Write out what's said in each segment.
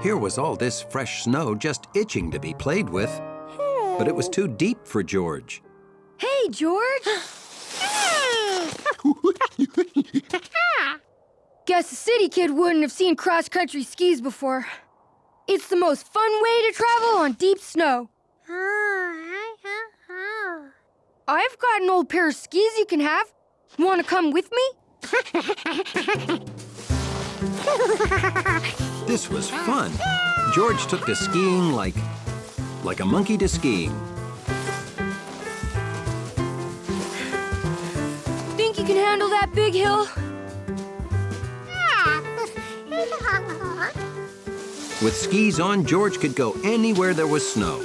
Here was all this fresh snow just itching to be played with, but it was too deep for George. Hey, George! Guess a city kid wouldn't have seen cross-country skis before. It's the most fun way to travel on deep snow. I've got an old pair of skis you can have. Want to come with me? This was fun. George took to skiing like a monkey to skiing. Think you can handle that big hill? With skis on, George could go anywhere there was snow.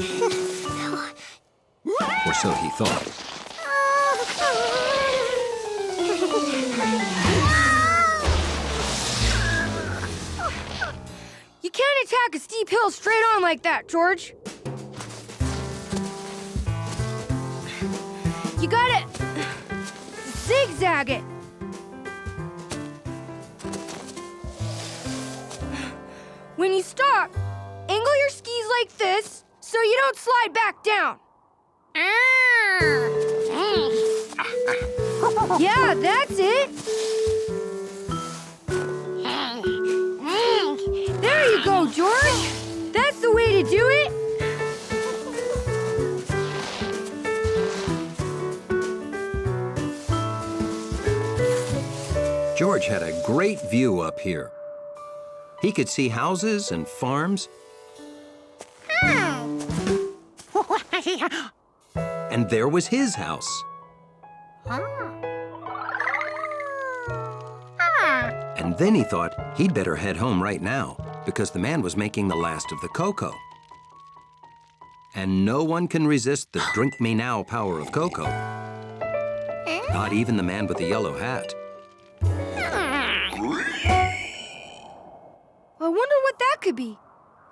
Or so he thought. You can't attack a steep hill straight on like that, George. You gotta zigzag it. When you stop, angle your skis like this so you don't slide back down. Yeah, that's it. There you go, George. That's the way to do it. George had a great view up here. He could see houses and farms. And there was his house. And then he thought he'd better head home right now because the man was making the last of the cocoa. And no one can resist the drink me now power of cocoa. Not even the man with the yellow hat. I wonder what that could be.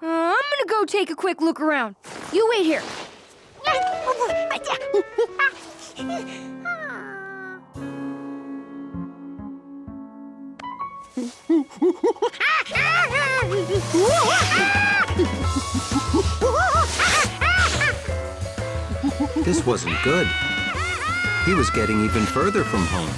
I'm gonna go take a quick look around. You wait here. This wasn't good. He was getting even further from home.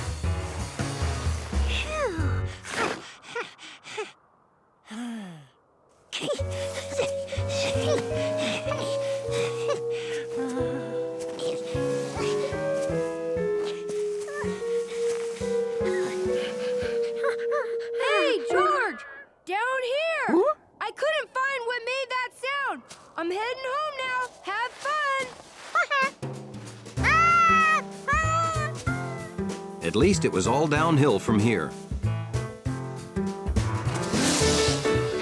Hey, George! Down here! Huh? I couldn't find what made that sound. I'm heading home now. Have fun! At least it was all downhill from here.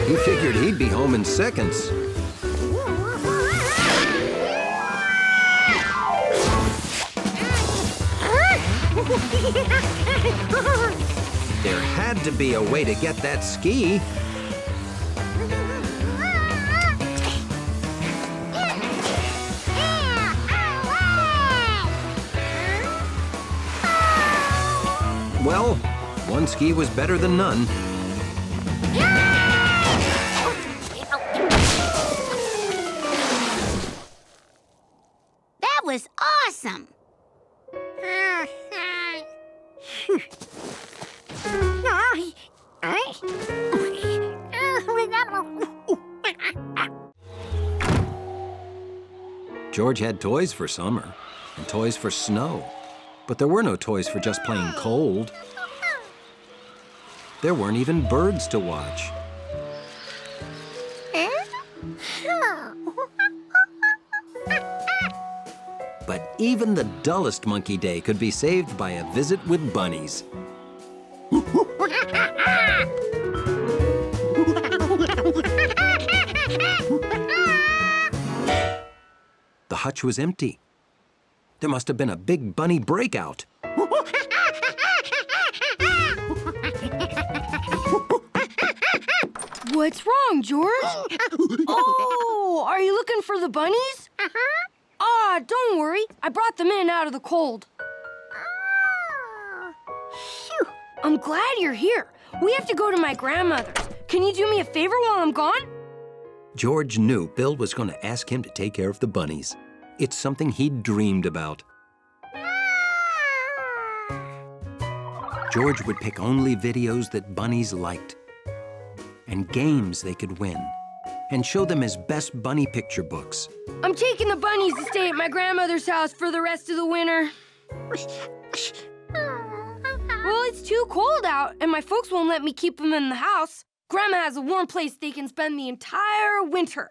He figured he'd be home in seconds. There had to be a way to get that ski. Well, one ski was better than none. That was awesome! George had toys for summer and toys for snow, but there were no toys for just plain cold. There weren't even birds to watch. But even the dullest monkey day could be saved by a visit with bunnies. The hutch was empty. There must have been a big bunny breakout. What's wrong, George? Oh, are you looking for the bunnies? Ah, don't worry. I brought them in out of the cold. I'm glad you're here. We have to go to my grandmother's. can you do me a favor while I'm gone? George knew Bill was going to ask him to take care of the bunnies. It's something he'd dreamed about. George would pick only videos that bunnies liked, and games they could win, and show them his best bunny picture books. I'm taking the bunnies to stay at my grandmother's house for the rest of the winter. Well, it's too cold out, and my folks won't let me keep them in the house. Grandma has a warm place they can spend the entire winter.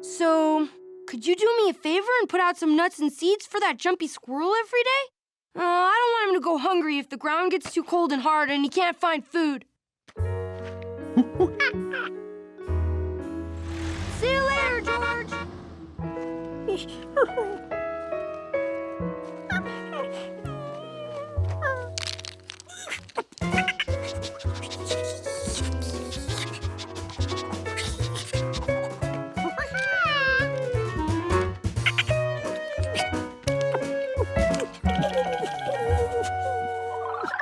So, could you do me a favor and put out some nuts and seeds for that jumpy squirrel every day? I don't want him to go hungry if the ground gets too cold and hard and he can't find food. See you later, George.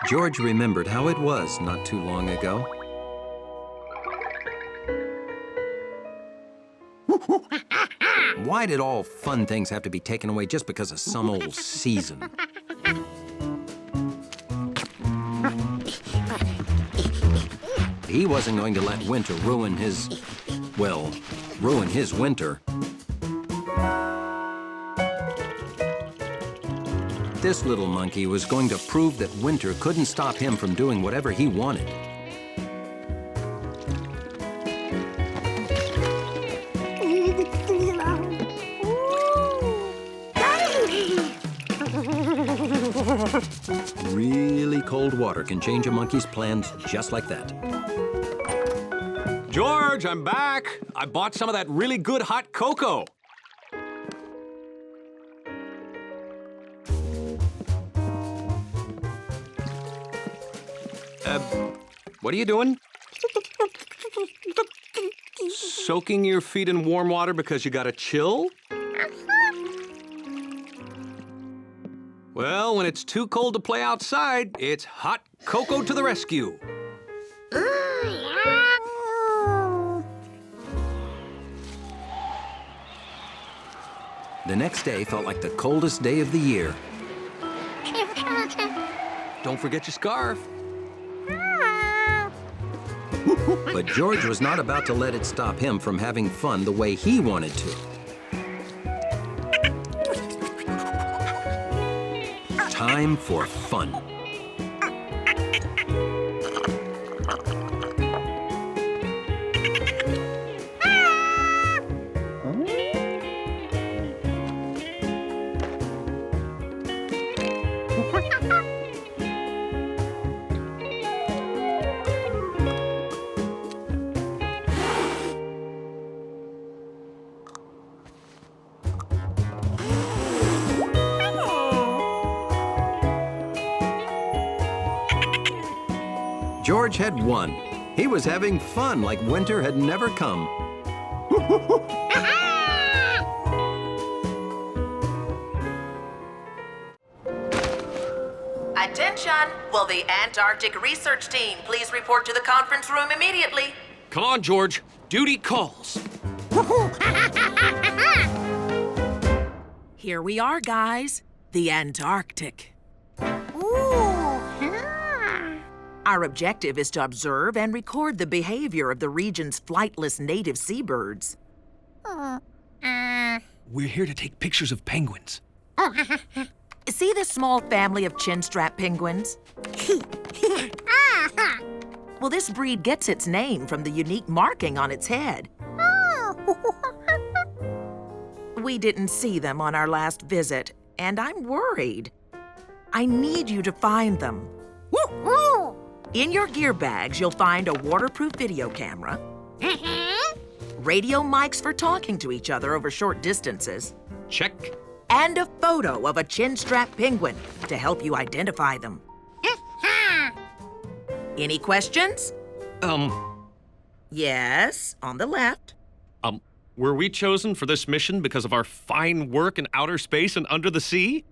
George remembered how it was not too long ago. Why did all fun things have to be taken away just because of some old season? He wasn't going to let winter ruin his winter. This little monkey was going to prove that winter couldn't stop him from doing whatever he wanted. Really cold water can change a monkey's plans just like that. George, I'm back. I bought some of that really good hot cocoa. What are you doing? Soaking your feet in warm water because you got a chill? Well, when it's too cold to play outside, it's hot cocoa to the rescue. The next day felt like the coldest day of the year. Don't forget your scarf. But George was not about to let it stop him from having fun the way he wanted to. Time for fun. George had won. He was having fun like winter had never come. Attention! Will the Antarctic research team please report to the conference room immediately? Come on, George. Duty calls. Here we are, guys. The Antarctic. Our objective is to observe and record the behavior of the region's flightless native seabirds. We're here to take pictures of penguins. See this small family of chinstrap penguins? Well, this breed gets its name from the unique marking on its head. We didn't see them on our last visit, and I'm worried. I need you to find them. In your gear bags, you'll find a waterproof video camera, radio mics for talking to each other over short distances, Check. and a photo of a chinstrap penguin to help you identify them. Any questions? Yes, on the left. Were we chosen for this mission because of our fine work in outer space and under the sea?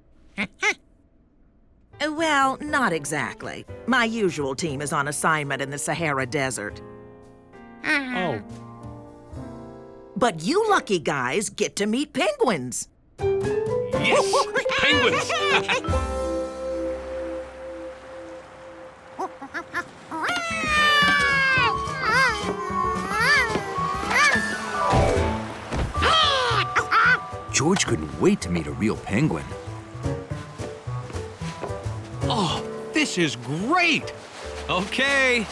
Well, not exactly. My usual team is on assignment in the Sahara Desert. Oh. But you lucky guys get to meet penguins. Yes! Penguins! George couldn't wait to meet a real penguin. Oh, this is great! Okay.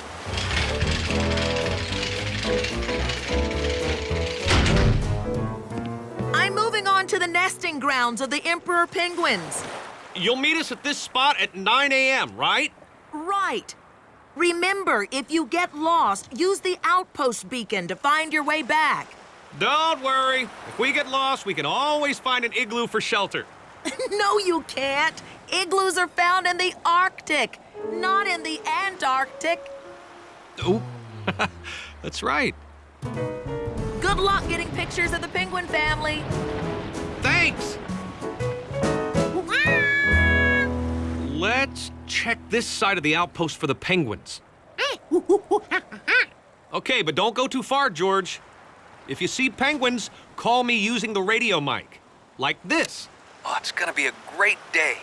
I'm moving on to the nesting grounds of the emperor penguins. You'll meet us at this spot at 9 a.m., right? Right. Remember, if you get lost, use the outpost beacon to find your way back. Don't worry. If we get lost, we can always find an igloo for shelter. No, you can't. Igloos are found in the Arctic, not in the Antarctic. Oh, that's right. Good luck getting pictures of the penguin family. Thanks! Let's check this side of the outpost for the penguins. Okay, but don't go too far, George. If you see penguins, call me using the radio mic. Like this. Oh, it's gonna be a great day.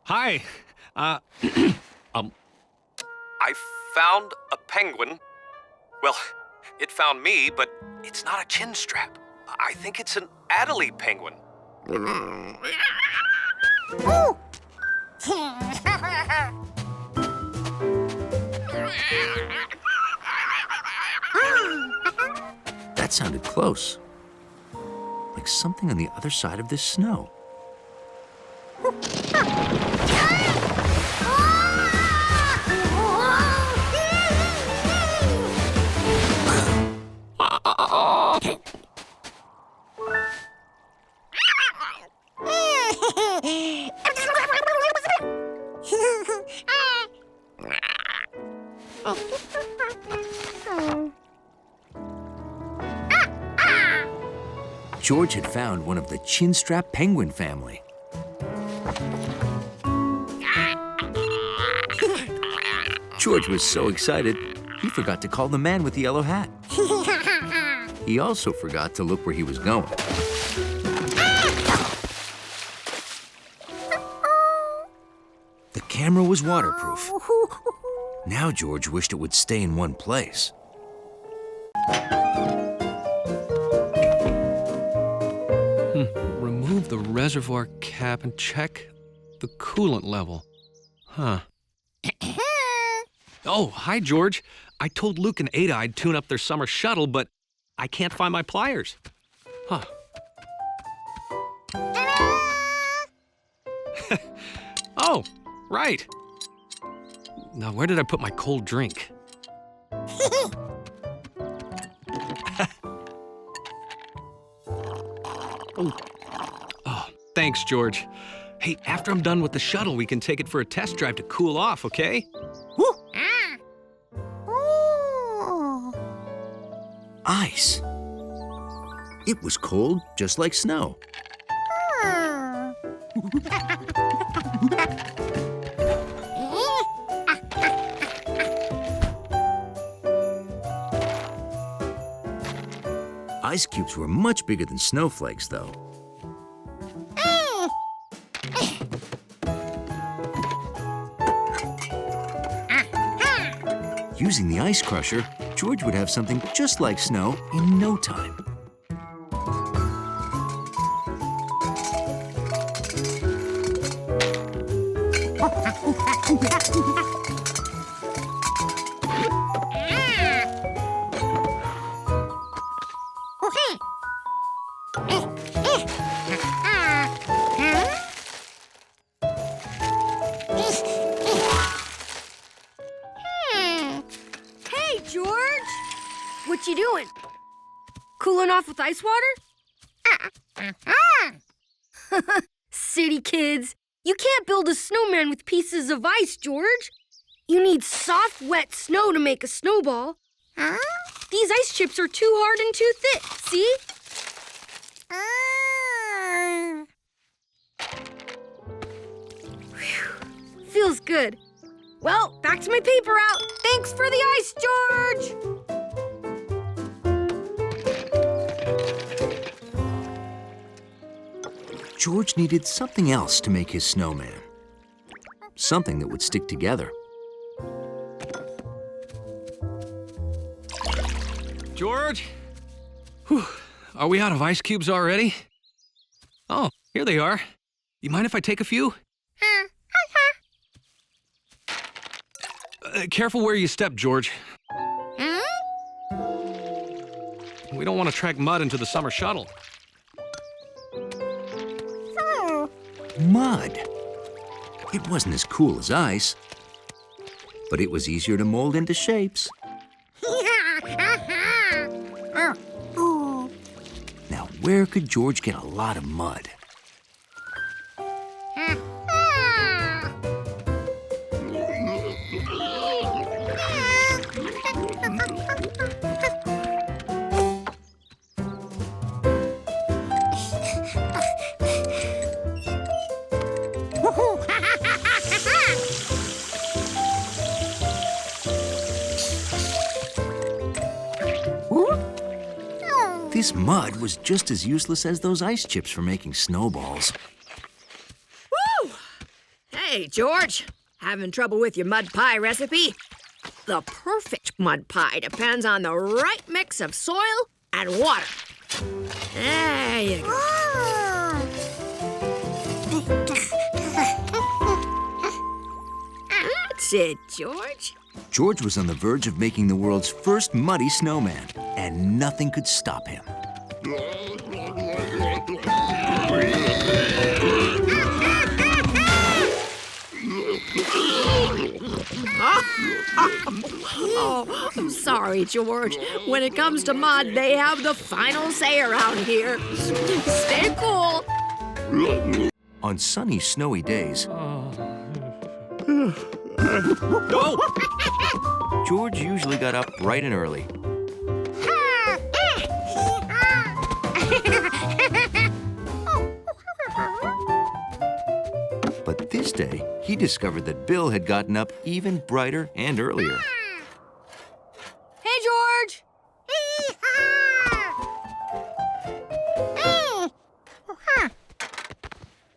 Hi. I found a penguin. Well, it found me, but it's not a chin strap. I think it's an Adelie penguin. That sounded close. Like something on the other side of this snow. George had found one of the chin-strap penguin family. George was so excited, he forgot to call the man with the yellow hat. He also forgot to look where he was going. The camera was waterproof. Now George wished it would stay in one place. Remove the reservoir cap and check the coolant level. Huh. Oh, hi, George. I told Luke and Ada I'd tune up their summer shuttle, but I can't find my pliers. Huh. Oh, right. Now, where did I put my cold drink? Oh, thanks, George. Hey, after I'm done with the shuttle, we can take it for a test drive to cool off, okay? Ice. It was cold, just like snow. Ice cubes were much bigger than snowflakes, though. Using the ice crusher, George would have something just like snow in no time. Hey, George! What you doing? Cooling off with ice water? City kids, You can't build a snowman with pieces of ice, George. You need soft, wet snow to make a snowball. Huh? These ice chips are too hard and too thick, see? Whew. Feels good. Well, back to my paper route. Thanks for the ice, George! George needed something else to make his snowman. Something that would stick together. George? Whew. Are we out of ice cubes already? Oh, here they are. You mind if I take a few? Careful where you step, George. We don't want to track mud into the summer shuttle. Mud. It wasn't as cool as ice, but it was easier to mold into shapes. Now, where could George get a lot of mud? This mud was just as useless as those ice chips for making snowballs. Woo! Hey, George. Having trouble with your mud pie recipe? The perfect mud pie depends on the right mix of soil and water. There you go. That's it, George. George was on the verge of making the world's first muddy snowman, and nothing could stop him. Oh, I'm sorry, George. When it comes to mud, they have the final say around here. Stay cool. On sunny, snowy days, No! George usually got up bright and early. But this day, he discovered that Bill had gotten up even brighter and earlier. Hey, George!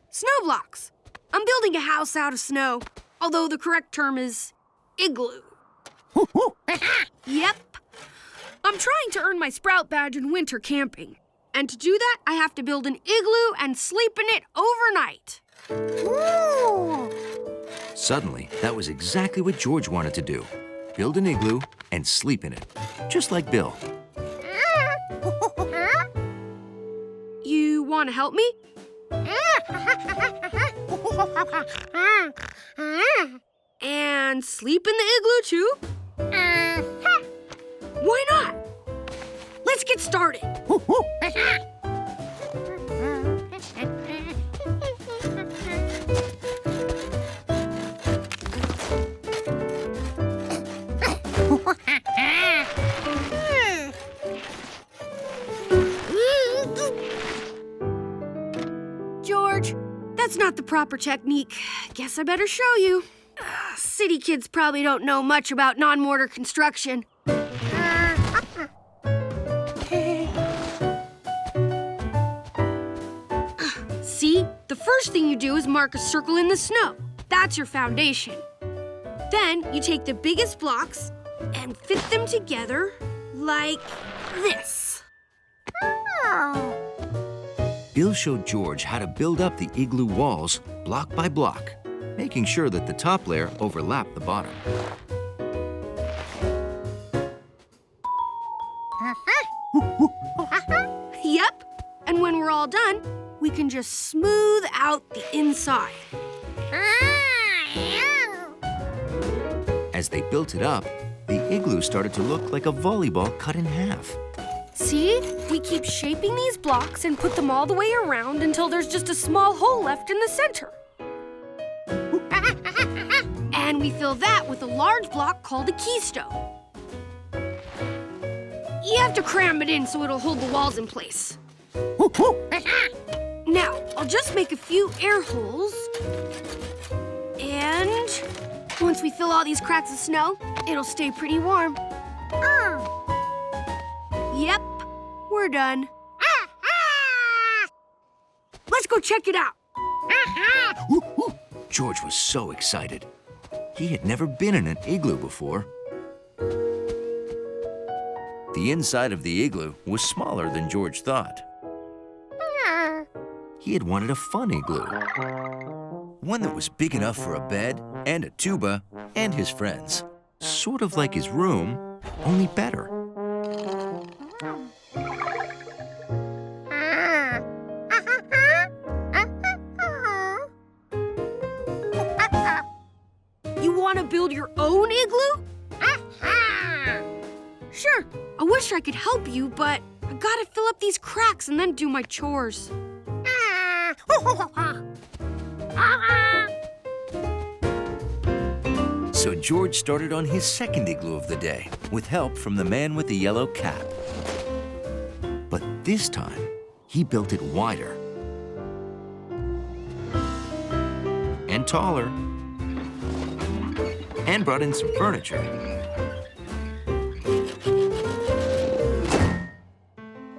Snow blocks. I'm building a house out of snow, although the correct term is igloo. Yep. I'm trying to earn my Sprout badge in winter camping. And to do that, I have to build an igloo and sleep in it overnight. Suddenly, that was exactly what George wanted to do. Build an igloo and sleep in it, just like Bill. You want to help me? And sleep in the igloo, too? Why not? Let's get started. George, that's not the proper technique. Guess I better show you. City kids probably don't know much about non-mortar construction. See? The first thing you do is mark a circle in the snow. That's your foundation. Then you take the biggest blocks and fit them together like this. Bill showed George how to build up the igloo walls block by block, making sure that the top layer overlapped the bottom. Yep. And when we're all done, we can just smooth out the inside. As they built it up, the igloo started to look like a volleyball cut in half. See? We keep shaping these blocks and put them all the way around until there's just a small hole left in the center. Then we fill that with a large block called a keystone. You have to cram it in so it'll hold the walls in place. Now, I'll just make a few air holes. And once we fill all these cracks with snow, it'll stay pretty warm. Yep, we're done. Let's go check it out. George was so excited. He had never been in an igloo before. The inside of the igloo was smaller than George thought. He had wanted a fun igloo. One that was big enough for a bed and a tuba and his friends. Sort of like his room, only better. You want to build your own igloo? Sure, I wish I could help you, but I gotta fill up these cracks and then do my chores. So George started on his second igloo of the day with help from the man with the yellow cap. But this time, he built it wider and taller and brought in some furniture.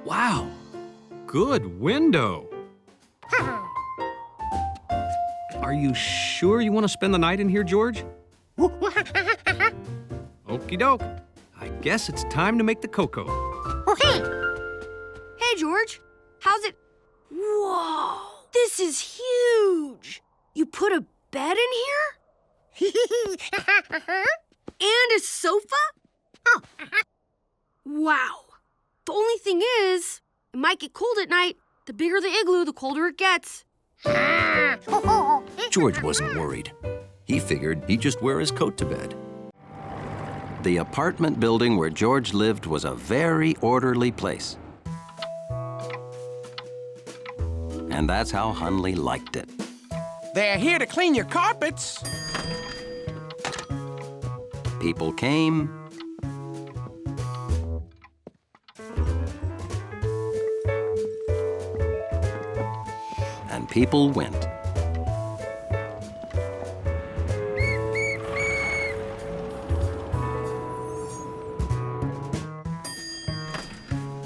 Wow, good window. Are you sure you want to spend the night in here, George? Okie doke. I guess it's time to make the cocoa. Hey, George, how's it? Whoa, this is huge. You put a bed in here? And a sofa? Wow. The only thing is, it might get cold at night. The bigger the igloo, the colder it gets. George wasn't worried. He figured he'd just wear his coat to bed. The apartment building where George lived was a very orderly place. And that's how Hunley liked it. They're here to clean your carpets. People came, and people went.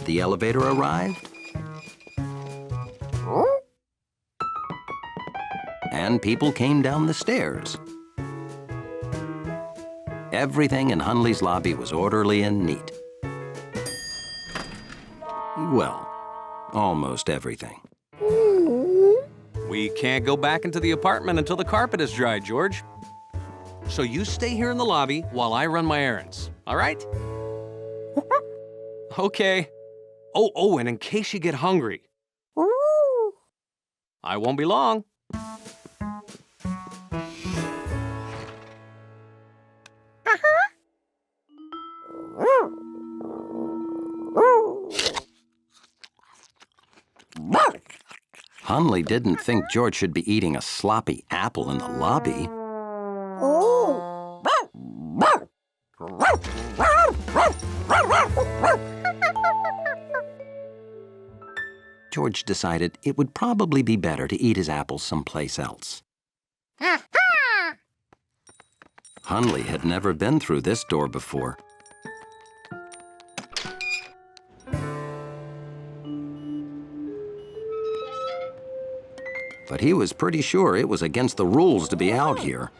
The elevator arrived, and people came down the stairs. Everything in Hunley's lobby was orderly and neat. Well, almost everything. We can't go back into the apartment until the carpet is dry, George. So you stay here in the lobby while I run my errands, all right? Okay. Oh, and in case you get hungry, I won't be long. Hunley didn't think George should be eating a sloppy apple in the lobby. George decided it would probably be better to eat his apples someplace else. Hunley had never been through this door before. But he was pretty sure it was against the rules to be out here.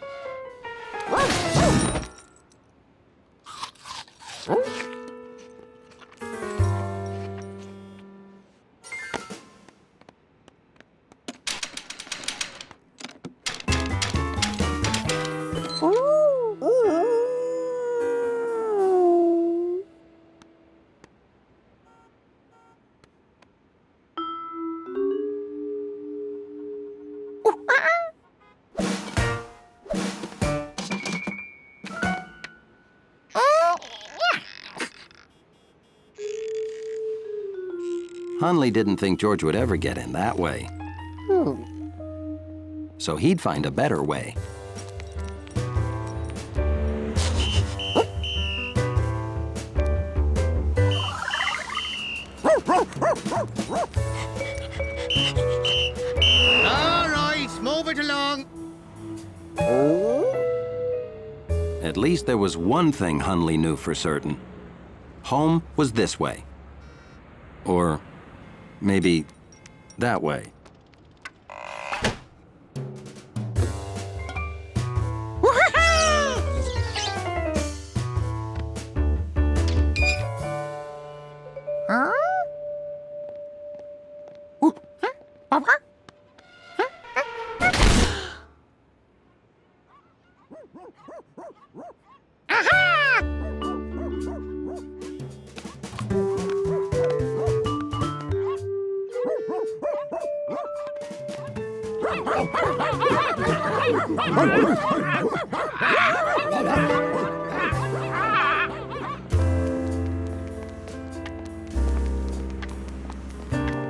Hunley didn't think George would ever get in that way. So he'd find a better way. At least there was one thing Hunley knew for certain. Home was this way. Or maybe that way.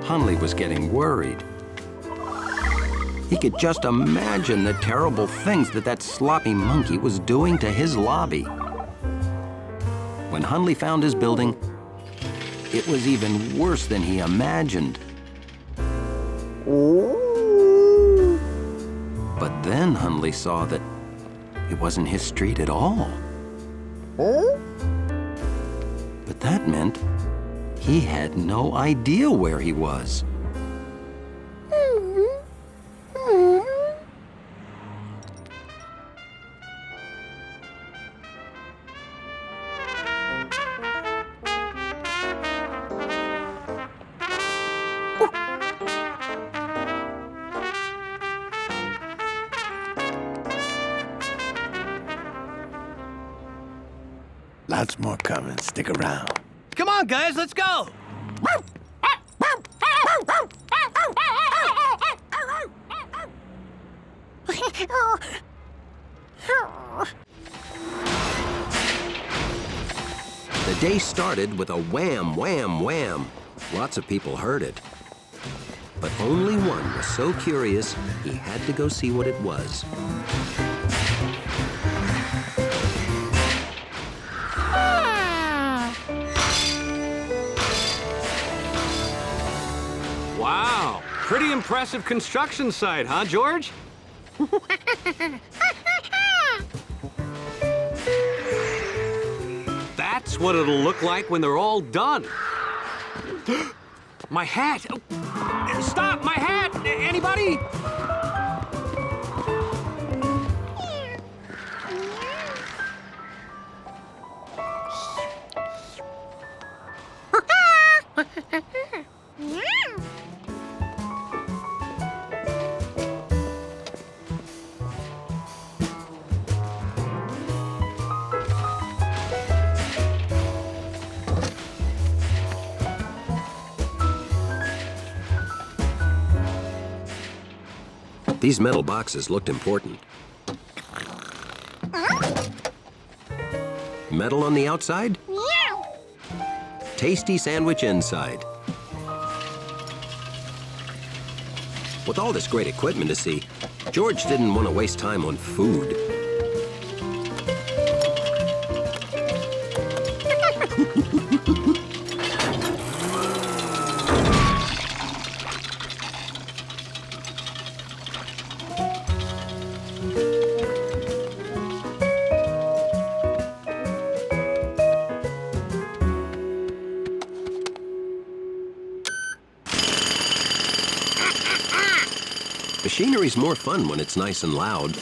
Hunley was getting worried. He could just imagine the terrible things that sloppy monkey was doing to his lobby. When Hunley found his building, it was even worse than he imagined. But then Hunley saw that it wasn't his street at all. But that meant he had no idea where he was. Lots more coming. Stick around. Come on, guys, let's go. The day started with a wham, wham, wham. Lots of people heard it. But only one was so curious, he had to go see what it was. Wow, pretty impressive construction site, huh, George? That's what it'll look like when they're all done. My hat! Oh, stop, my hat! Anybody? These metal boxes looked important. Metal on the outside? Tasty sandwich inside. With all this great equipment to see, George didn't want to waste time on food. Machinery's more fun when it's nice and loud.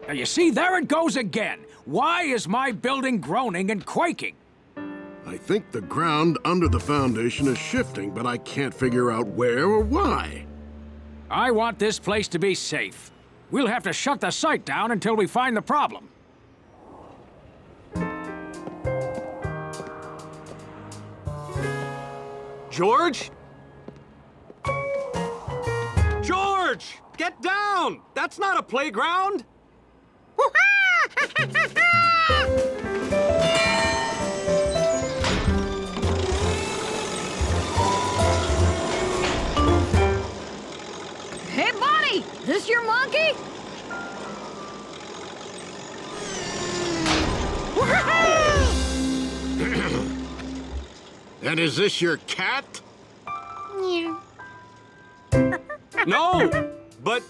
Now, you see, there it goes again. Why is my building groaning and quaking? I think the ground under the foundation is shifting, but I can't figure out where or why. I want this place to be safe. We'll have to shut the site down until we find the problem. George? George! Get down! That's not a playground! Hey, buddy! This your monkey? And is this your cat? No, but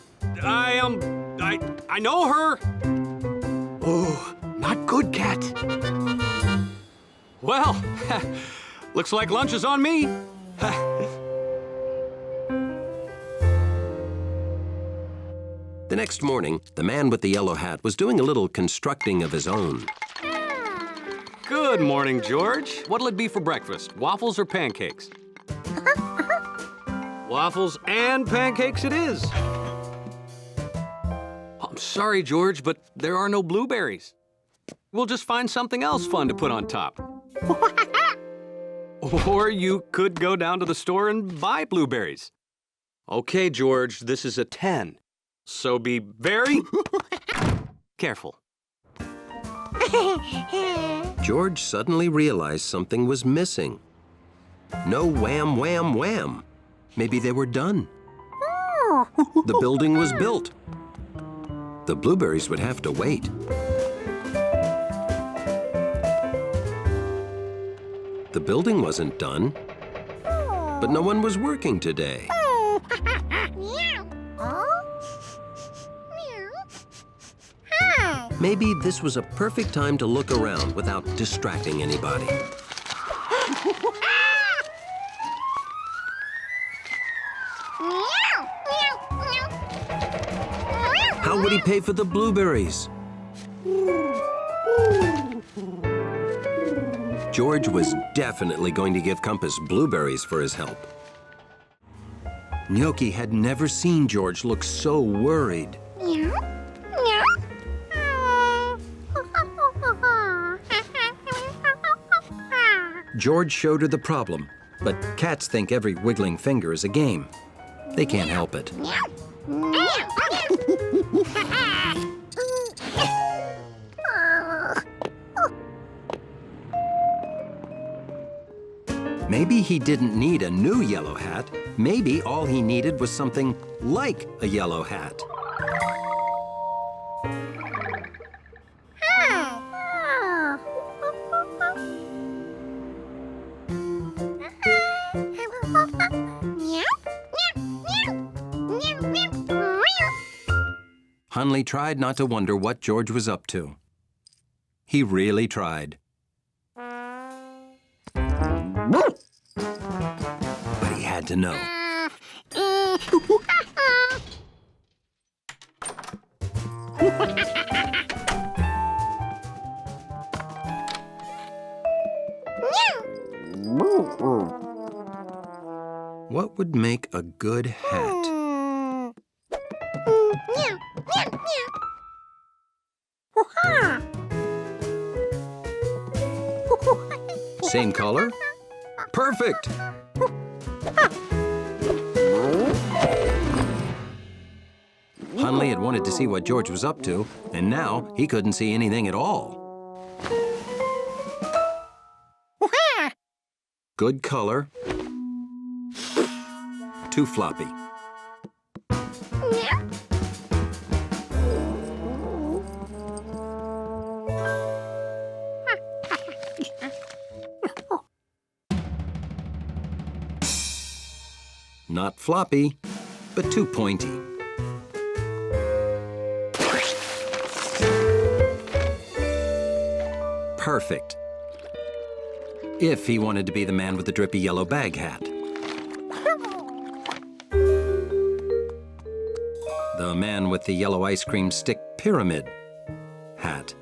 I know her. Oh, not good, Cat. Well, looks like lunch is on me. The next morning, the man with the yellow hat was doing a little constructing of his own. Good morning, George. What'll it be for breakfast, waffles or pancakes? Waffles and pancakes it is. I'm sorry, George, but there are no blueberries. We'll just find something else fun to put on top. Or you could go down to the store and buy blueberries. Okay, George, this is a 10. So be very careful. George suddenly realized something was missing. No wham, wham, wham. Maybe they were done. The building was built. The blueberries would have to wait. The building wasn't done, but no one was working today. Maybe this was a perfect time to look around without distracting anybody. How would he pay for the blueberries? George was definitely going to give Compass blueberries for his help. Gnocchi had never seen George look so worried. George showed her the problem, but cats think every wiggling finger is a game. They can't help it. Maybe he didn't need a new yellow hat. Maybe all he needed was something like a yellow hat. Hunley tried not to wonder what George was up to. He really tried. But he had to know. What would make a good hat? Same color? Perfect! Hunley had wanted to see what George was up to, and now he couldn't see anything at all. Good color. Too floppy. Not floppy, but too pointy. Perfect. If he wanted to be the man with the drippy yellow bag hat. The man with the yellow ice cream stick pyramid hat.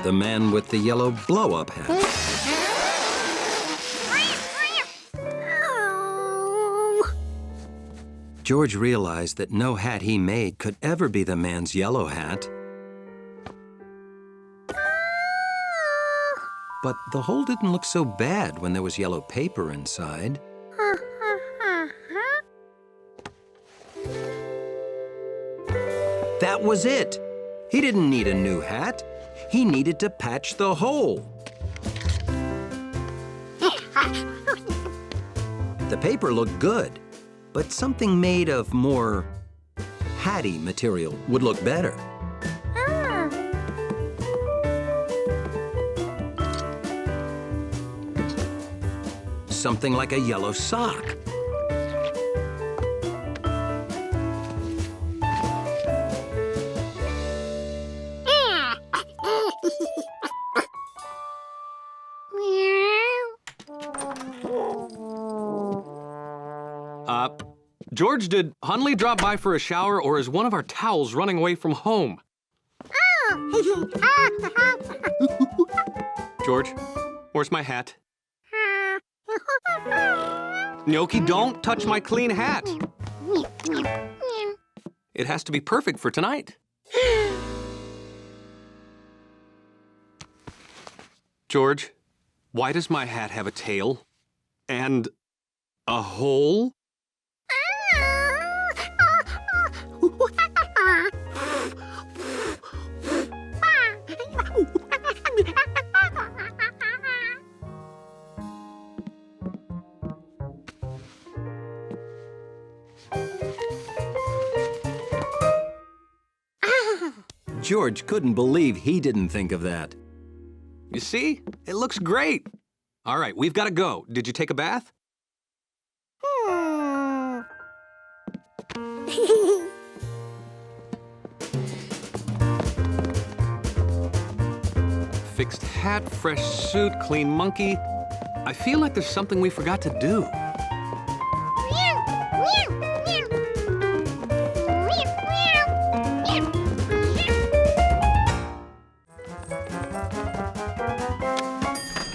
The man with the yellow blow-up hat. George realized that no hat he made could ever be the man's yellow hat. But the hole didn't look so bad when there was yellow paper inside. That was it. He didn't need a new hat. He needed to patch the hole. The paper looked good, but something made of more hatty material would look better. something like a yellow sock. George, did Hunley drop by for a shower, or is one of our towels running away from home? George, where's my hat? Gnocchi, don't touch my clean hat. It has to be perfect for tonight. George, why does my hat have a tail? And a hole? George couldn't believe he didn't think of that. You see? It looks great. All right, we've got to go. Did you take a bath? Fixed hat, fresh suit, clean monkey. I feel like there's something we forgot to do.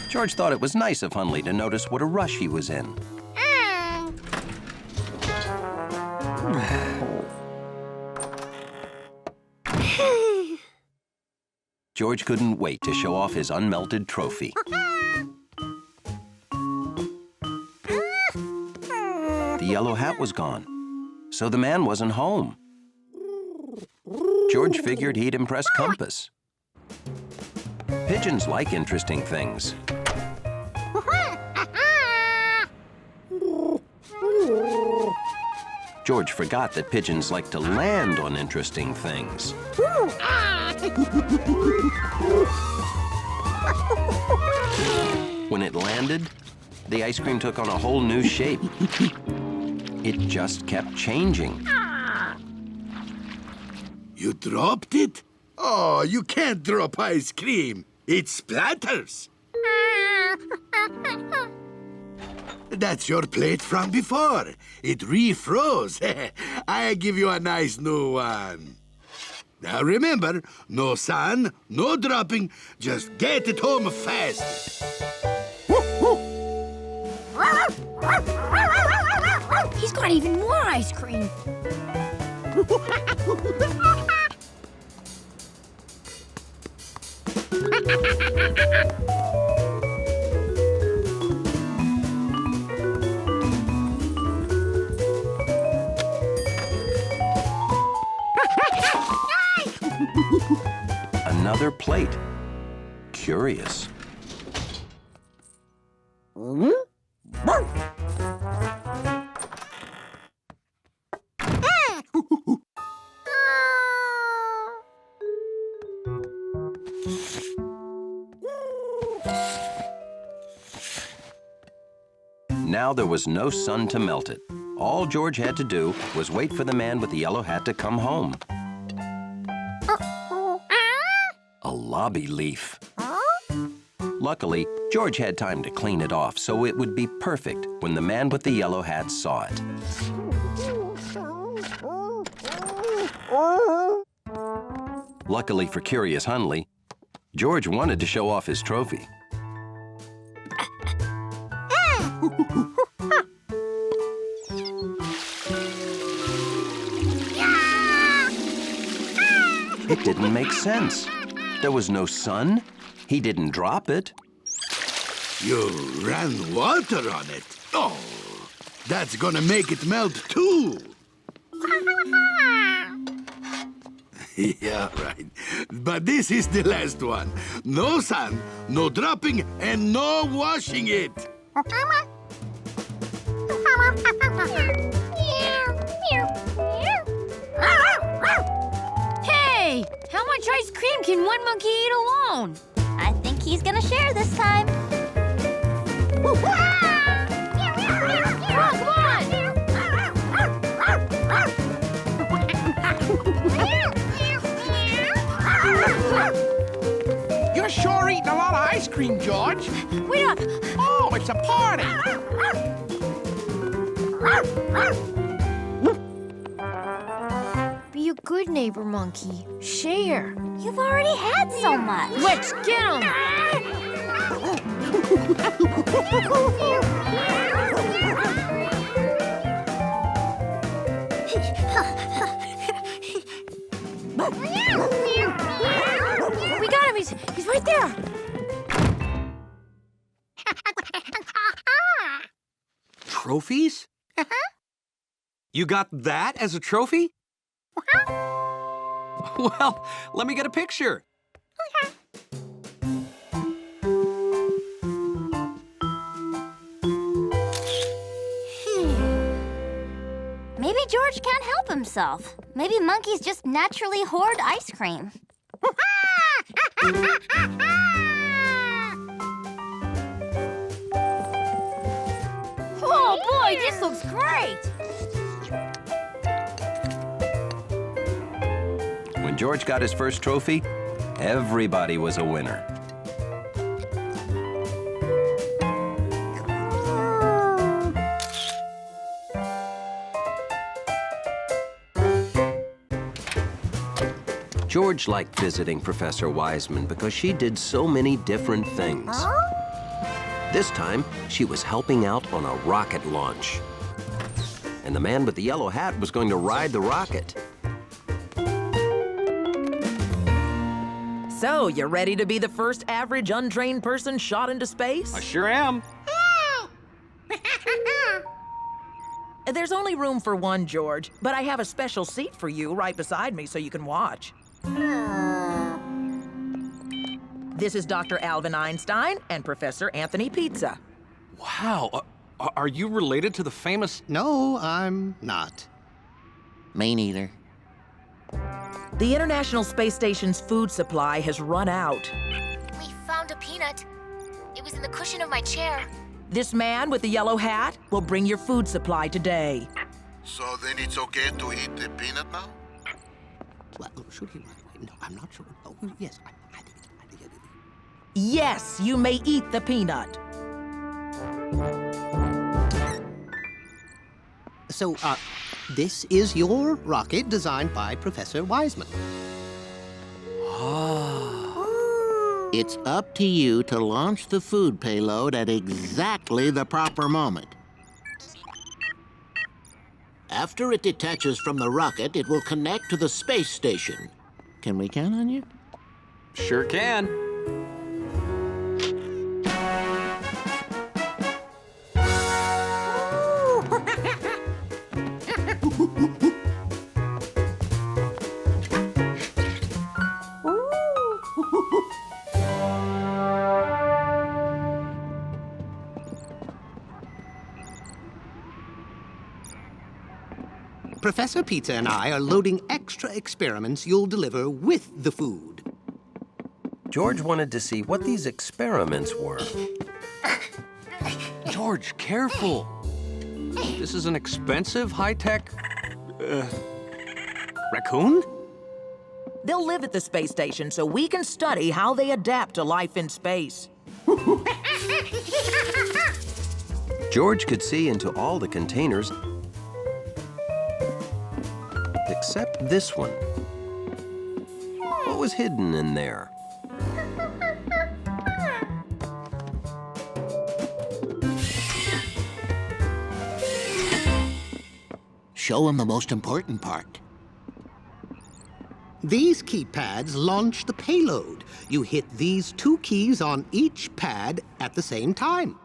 George thought it was nice of Hunley to notice what a rush he was in. George couldn't wait to show off his unmelted trophy. The yellow hat was gone, so the man wasn't home. George figured he'd impress Compass. Pigeons like interesting things. George forgot that pigeons like to land on interesting things. When it landed, the ice cream took on a whole new shape. It just kept changing. You dropped it? Oh, you can't drop ice cream. It splatters. That's your plate from before. It refroze. I give you a nice new one. Now remember, no sun, no dropping. Just get it home fast. He's got even more ice cream. Another plate. Curious. Now there was no sun to melt it. All George had to do was wait for the man with the yellow hat to come home. A lobby leaf. Luckily, George had time to clean it off, so it would be perfect when the man with the yellow hat saw it. Luckily for curious Hunley, George wanted to show off his trophy. It didn't make sense. There was no sun. He didn't drop it. You ran water on it. Oh, that's gonna make it melt too. Yeah, right. But this is the last one. No sun, no dropping, and no washing it. Hey, how much ice cream can one monkey eat alone? I think he's gonna share this time. cream, George. Wait up! Oh, it's a party. Be a good neighbor, monkey. Share. You've already had so much. Let's get him! We got him. He's right there. Trophies? You got that as a trophy? Well, let me get a picture. Maybe George can't help himself. Maybe monkeys just naturally hoard ice cream. Oh boy, this looks great! When George got his first trophy, everybody was a winner. George liked visiting Professor Wiseman because she did so many different things. This time, she was helping out on a rocket launch. And the man with the yellow hat was going to ride the rocket. So, you ready to be the first average untrained person shot into space? I sure am. There's only room for one, George, but I have a special seat for you right beside me so you can watch. This is Dr. Alvin Einstein and Professor Anthony Pizza. Wow, are you related to the famous... No, I'm not. Me neither. The International Space Station's food supply has run out. We found a peanut. It was in the cushion of my chair. This man with the yellow hat will bring your food supply today. So then it's okay to eat the peanut now? Well, should he? No, I'm not sure. Oh, yes, I think it's... Yes, you may eat the peanut. So, this is your rocket designed by Professor Wiseman. It's up to you to launch the food payload at exactly the proper moment. After it detaches from the rocket, it will connect to the space station. Can we count on you? Sure can. Professor Pizza and I are loading extra experiments you'll deliver with the food. George wanted to see what these experiments were. George, careful. This is an expensive, high-tech... raccoon? They'll live at the space station so we can study how they adapt to life in space. George could see into all the containers except this one. What was hidden in there? Show him the most important part. These keypads launch the payload. You hit these two keys on each pad at the same time.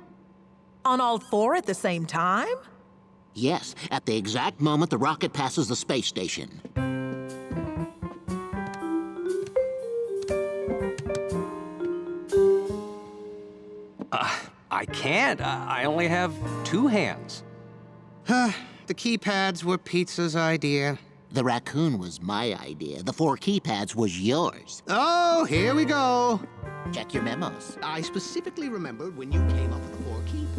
On all four at the same time? Yes, at the exact moment the rocket passes the space station. I can't. I only have two hands. The keypads were Pizza's idea. The raccoon was my idea. The 4 keypads was yours. Oh, here we go. Check your memos. I specifically remembered when you came up with the 4 keypads.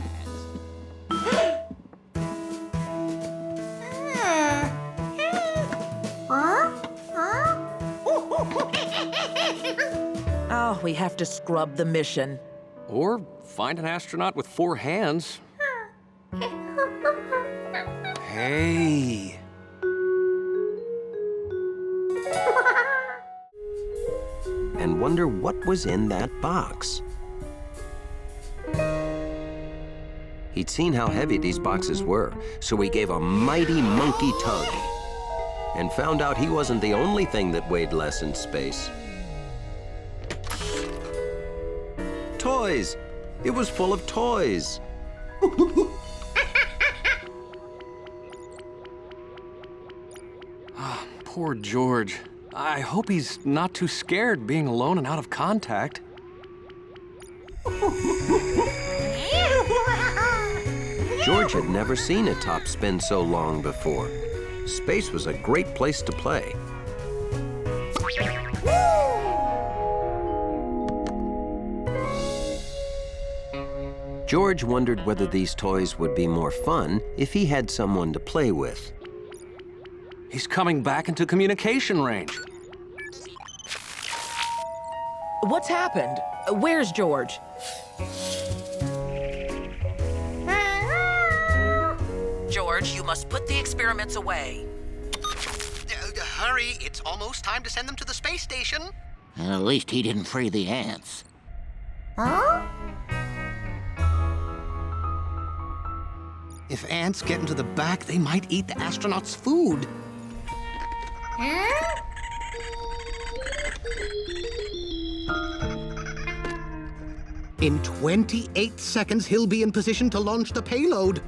Oh, we have to scrub the mission. Or find an astronaut with 4 hands. Hey. And wonder what was in that box. He'd seen how heavy these boxes were, so he gave a mighty monkey tug and found out he wasn't the only thing that weighed less in space. Toys! It was full of toys. Poor George. I hope he's not too scared being alone and out of contact. George had never seen a top spin so long before. Space was a great place to play. George wondered whether these toys would be more fun if he had someone to play with. He's coming back into communication range. What's happened? Where's George? George, you must put the experiments away. Hurry, it's almost time to send them to the space station. At least he didn't free the ants. If ants get into the back, they might eat the astronauts' food. In 28 seconds, he'll be in position to launch the payload.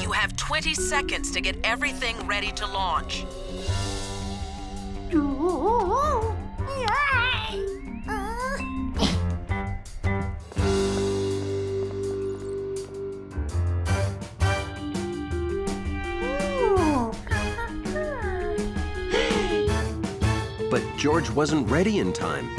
You have 20 seconds to get everything ready to launch. But George wasn't ready in time.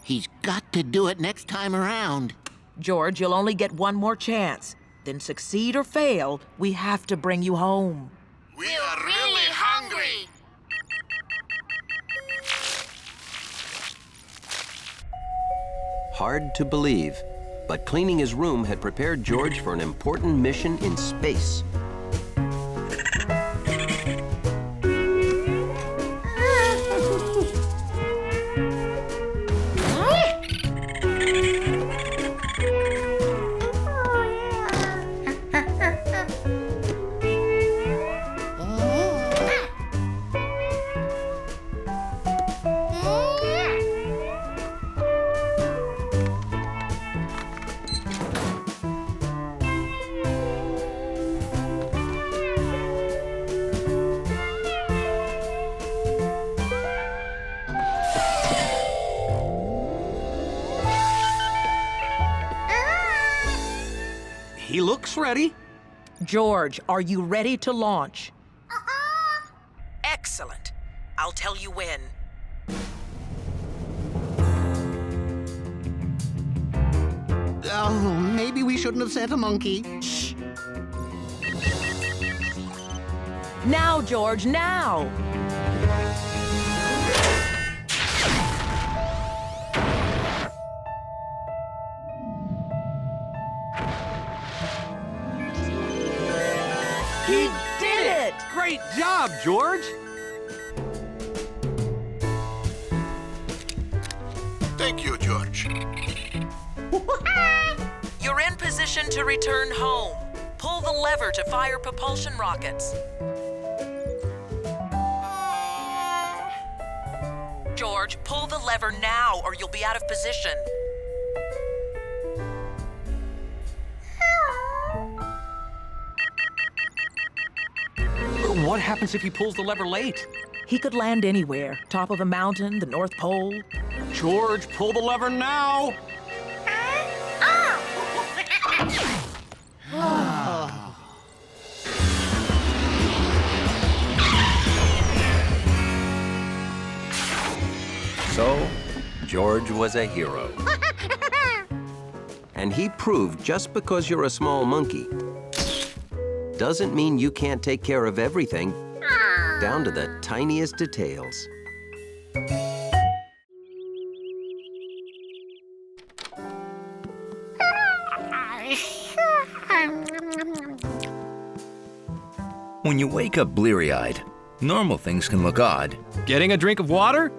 He's got to do it next time around. George, you'll only get one more chance. Then succeed or fail, we have to bring you home. We are really hungry. Hard to believe, but cleaning his room had prepared George for an important mission in space. He looks ready. George, are you ready to launch? Excellent. I'll tell you when. Oh, maybe we shouldn't have sent a monkey. Shh. Now, George, now! He did it! Great job, George! Thank you, George. You're in position to return home. Pull the lever to fire propulsion rockets. George, pull the lever now or you'll be out of position. What happens if he pulls the lever late? He could land anywhere. Top of a mountain, the North Pole. George, pull the lever now! So, George was a hero. And he proved just because you're a small monkey doesn't mean you can't take care of everything, down to the tiniest details. When you wake up bleary-eyed, normal things can look odd. Getting a drink of water?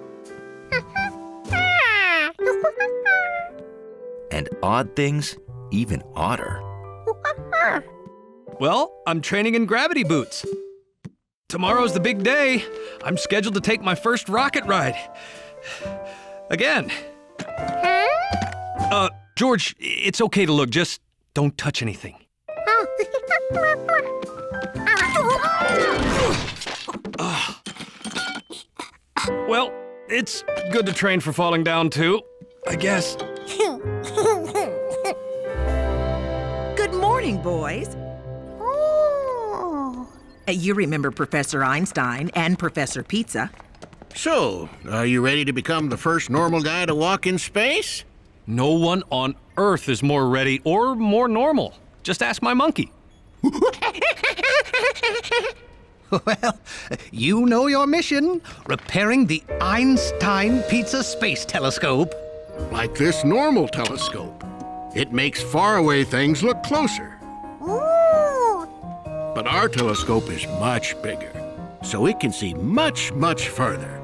And odd things, even odder. Well, I'm training in gravity boots. Tomorrow's the big day. I'm scheduled to take my first rocket ride. Again. George, it's okay to look, just don't touch anything. Well, it's good to train for falling down, too, I guess. Good morning, boys. You remember Professor Einstein and Professor Pizza. So, are you ready to become the first normal guy to walk in space? No one on Earth is more ready or more normal. Just ask my monkey. Well, you know your mission, repairing the Einstein Pizza Space Telescope. Like this normal telescope. It makes faraway things look closer. But our telescope is much bigger, so it can see much, much further.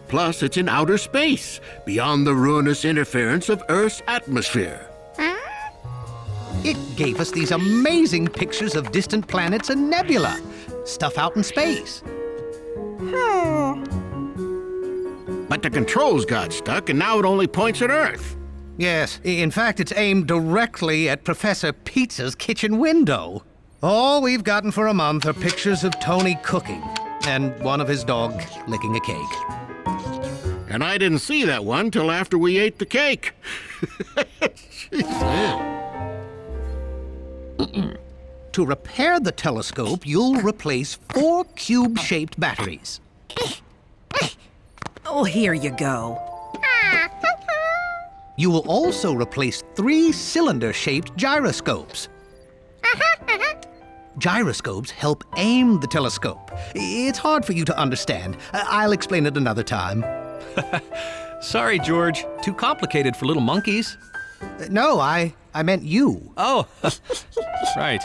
Plus, it's in outer space, beyond the ruinous interference of Earth's atmosphere. It gave us these amazing pictures of distant planets and nebula, stuff out in space. But the controls got stuck, and now it only points at Earth. Yes, in fact, it's aimed directly at Professor Pizza's kitchen window. All we've gotten for a month are pictures of Tony cooking and one of his dog licking a cake. And I didn't see that one till after we ate the cake. To repair the telescope, you'll replace 4 cube-shaped batteries. Oh, here you go. You will also replace 3 cylinder-shaped gyroscopes. Gyroscopes help aim the telescope. It's hard for you to understand. I'll explain it another time. Sorry, George. Too complicated for little monkeys. No, I meant you. Oh, right.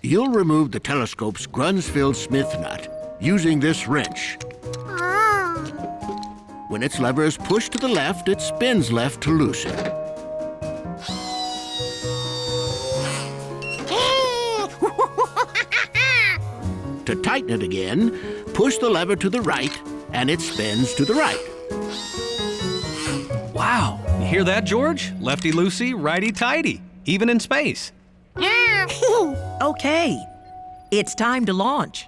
You'll remove the telescope's Grunsfield-Smith nut using this wrench. When its lever is pushed to the left, it spins left to loosen. To tighten it again, push the lever to the right, and it spins to the right. Wow, you hear that, George? Lefty-loosey, righty-tighty, even in space. Okay, it's time to launch.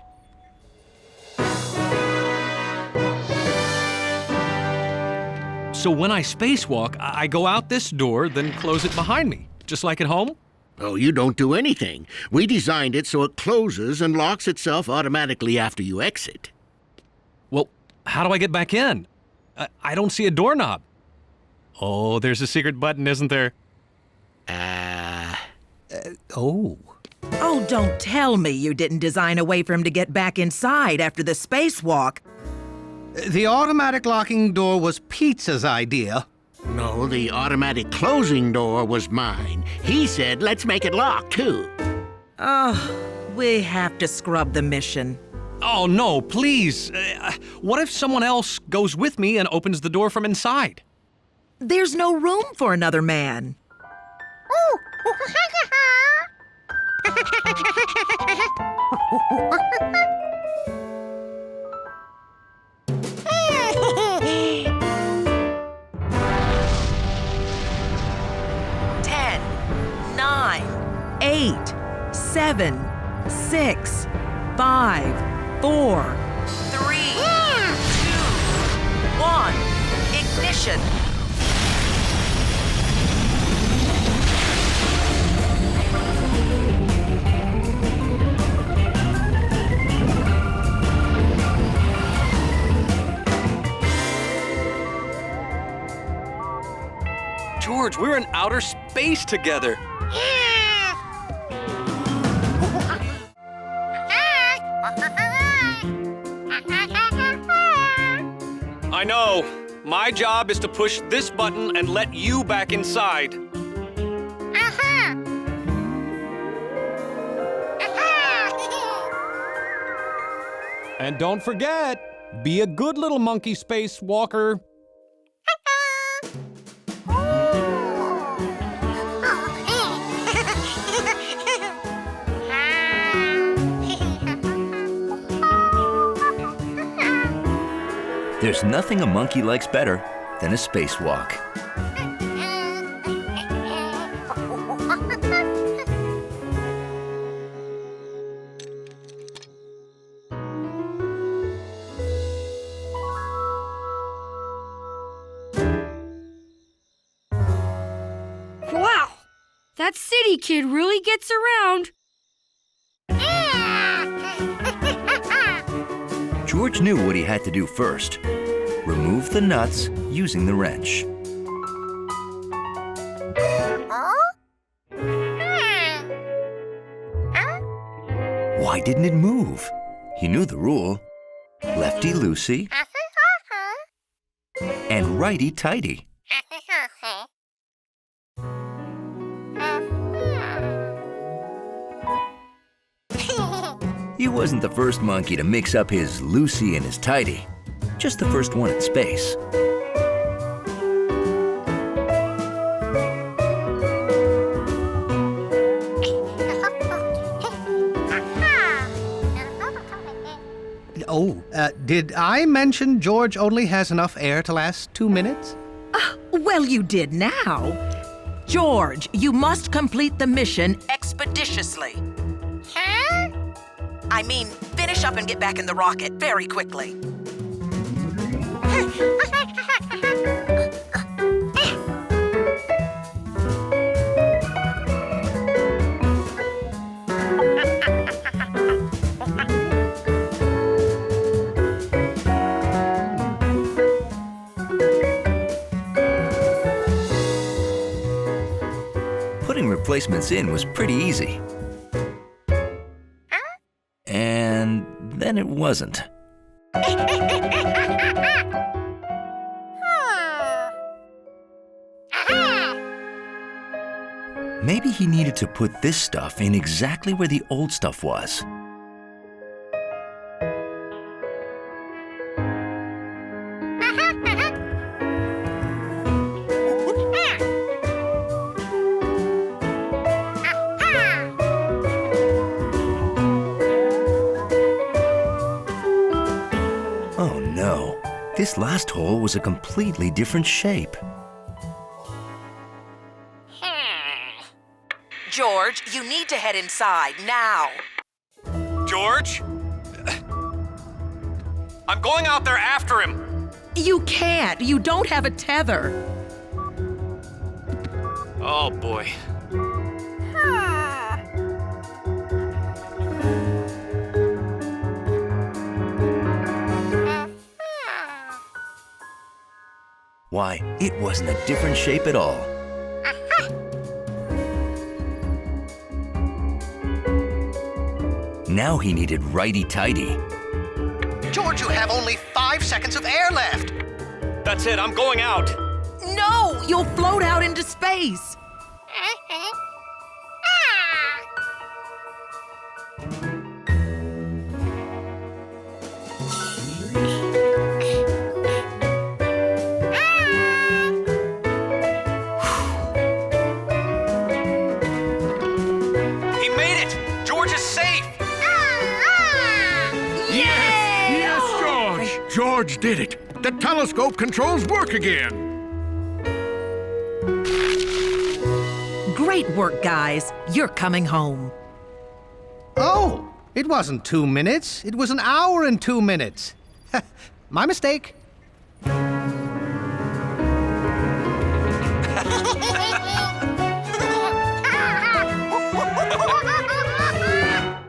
So when I spacewalk, I go out this door, then close it behind me, just like at home? Oh, you don't do anything. We designed it so it closes and locks itself automatically after you exit. Well, how do I get back in? I don't see a doorknob. Oh, there's a secret button, isn't there? Oh. Oh, don't tell me you didn't design a way for him to get back inside after the spacewalk. The automatic locking door was Pizza's idea. No, the automatic closing door was mine. He said, let's make it lock, too. Oh, we have to scrub the mission. Oh, no, please. What if someone else goes with me and opens the door from inside? There's no room for another man. Ten, 9, 8, 7, 6, 5, 4, 3, 2, 1. Ignition. George, we're in outer space. space together. I know. My job is to push this button and let you back inside. And don't forget, be a good little monkey spacewalker. There's nothing a monkey likes better than a spacewalk. Wow! That city kid really gets around. George knew what he had to do first. Remove the nuts using the wrench. Why didn't it move? He knew the rule. Lefty-loosey and righty-tighty. He wasn't the first monkey to mix up his loosey and his tighty. Just the first one in space. Oh, did I mention George only has enough air to last 2 minutes? Well, you did now. George, you must complete the mission expeditiously. Huh? I mean, finish up and get back in the rocket very quickly. Putting replacements in was pretty easy. And then it wasn't. Maybe he needed to put this stuff in exactly where the old stuff was. Oh no, this last hole was a completely different shape. George, you need to head inside now. George? I'm going out there after him. You can't. You don't have a tether. Oh, boy. Why, it wasn't a different shape at all. Now he needed righty-tighty. George, you have only 5 seconds of air left. That's it, I'm going out. No, you'll float out into space. He made it! George is safe! Yes, George! George did it! The telescope controls work again! Great work, guys. You're coming home. Oh, it wasn't 2 minutes. It was an hour and 2 minutes. My mistake.